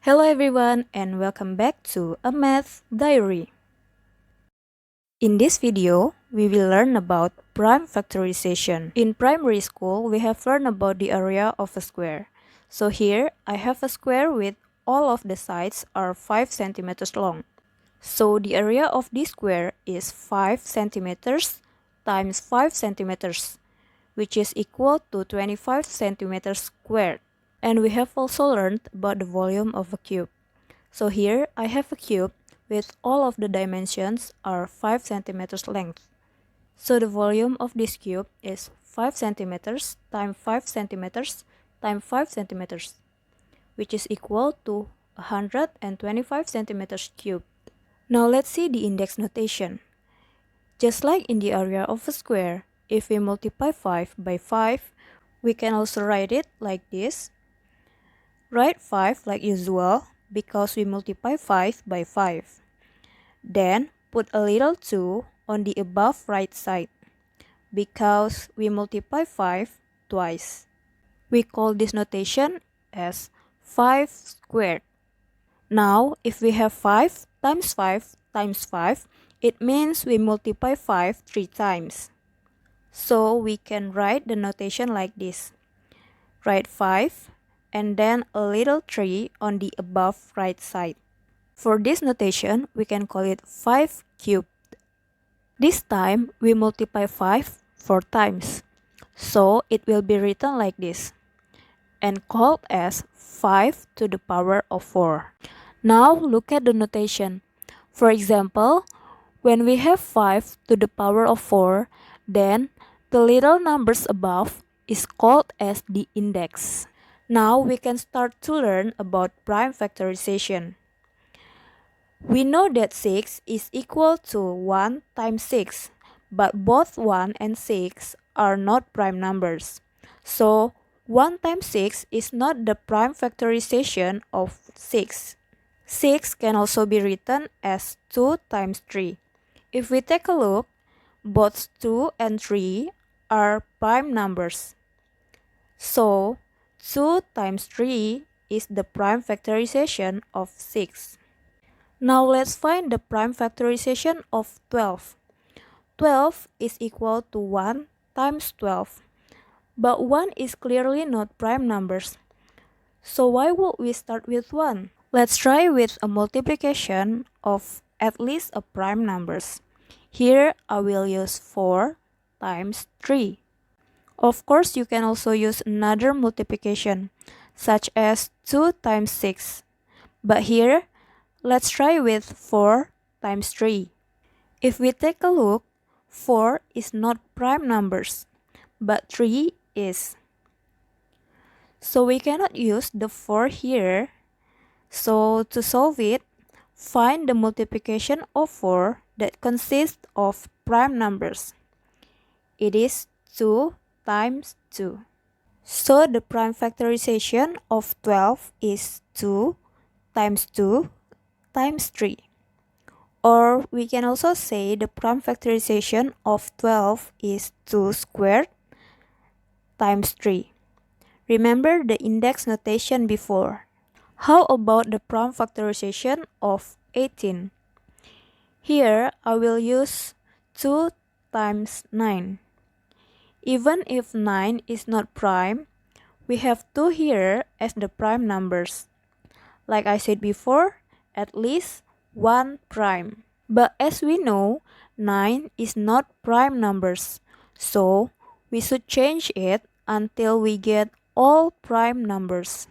Hello everyone and welcome back to A Math Diary. In this video, we will learn about prime factorization. In primary school, we have learned about the area of a square. So here, I have a square with all of the sides are 5 centimeters long. So the area of this square is 5 centimeters times 5 centimeters, which is equal to 25 centimeters squared. And we have also learned about the volume of a cube. So here I have a cube with all of the dimensions are 5 centimeters length. So the volume of this cube is 5 centimeters times 5 centimeters times 5 centimeters, which is equal to 125 centimeters cubed. Now let's see the index notation. Just like in the area of a square, if we multiply 5 by 5, we can also write it like this. Write 5 like usual because we multiply 5 by 5. Then put a little 2 on the above right side because we multiply 5 twice. We call this notation as 5 squared. Now if we have 5 times 5 times 5, it means we multiply 5 3 times. So we can write the notation like this. Write 5 and then a little 3 on the above right side. For this notation, we can call it 5 cubed. This time, we multiply 5 4 times. So it will be written like this and called as 5 to the power of 4. Now look at the notation. For example, when we have 5 to the power of 4, then the little numbers above is called as the index. Now we can start to learn about prime factorization. We know that 6 is equal to 1 times 6, but both 1 and 6 are not prime numbers. So 1 times 6 is not the prime factorization of 6. 6 can also be written as 2 times 3. If we take a look, both 2 and 3 are prime numbers. So 2 times 3 is the prime factorization of 6. Now let's find the prime factorization of 12. 12 is equal to 1 times 12. But 1 is clearly not prime numbers. So why would we start with 1? Let's try with a multiplication of at least a prime numbers. Here I will use 4 times 3. Of course, you can also use another multiplication, such as 2 times 6. But here, let's try with 4 times 3. If we take a look, 4 is not prime numbers, but 3 is. So we cannot use the 4 here. So to solve it, find the multiplication of 4 that consists of prime numbers. It is 2 times 2. So the prime factorization of 12 is 2 times 2 times 3. Or we can also say the prime factorization of 12 is 2 squared times 3. Remember the index notation before. How about the prime factorization of 18? Here I will use 2 times 9. Even if 9 is not prime, we have 2 here as the prime numbers. Like I said before, at least 1 prime. But as we know, 9 is not prime numbers. So we should change it until we get all prime numbers.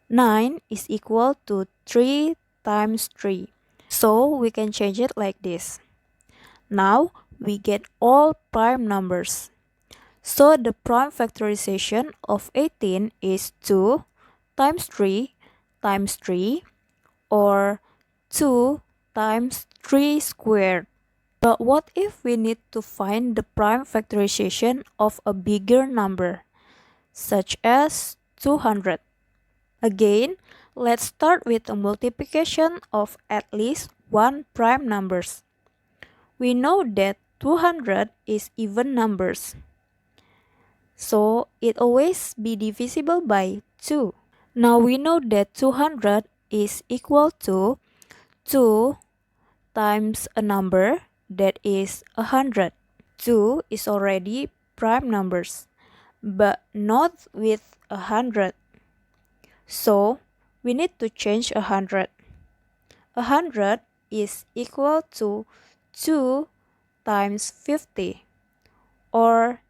9 is equal to 3 times 3. So we can change it like this. Now we get all prime numbers. So the prime factorization of 18 is 2 times 3 times 3 or 2 times 3 squared. But what if we need to find the prime factorization of a bigger number, such as 200? Again, let's start with a multiplication of at least 1 prime numbers. We know that 200 is even numbers. So it always be divisible by 2. Now we know that 200 is equal to 2 times a number that is 100. 2 is already prime numbers, but not with 100. So we need to change 100. 100 is equal to 2 times 50, or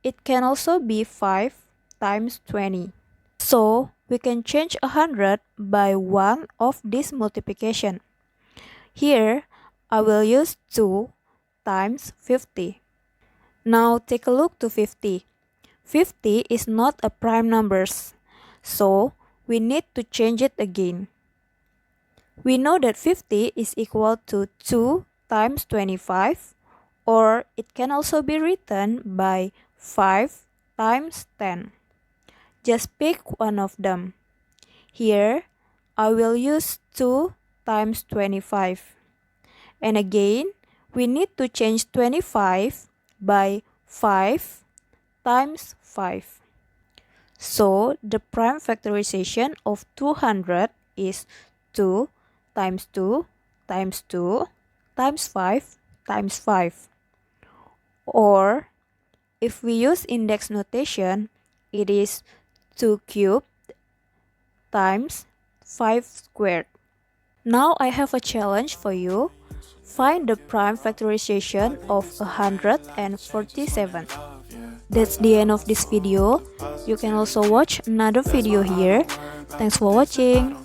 it can also be 5 times 20. So we can change 100 by one of this multiplication. Here, I will use 2 times 50. Now take a look to 50. 50 is not a prime numbers, so we need to change it again. We know that 50 is equal to 2 times 25, or it can also be written by 5 times 10. Just pick one of them. Here, I will use 2 times 25. And again, we need to change 25 by 5 times 5. So, the prime factorization of 200 is 2 times 2 times 2 times 5 times 5. Or, if we use index notation, it is 2 cubed times 5 squared. Now I have a challenge for you. Find the prime factorization of 147. That's the end of this video. You can also watch another video here. Thanks for watching.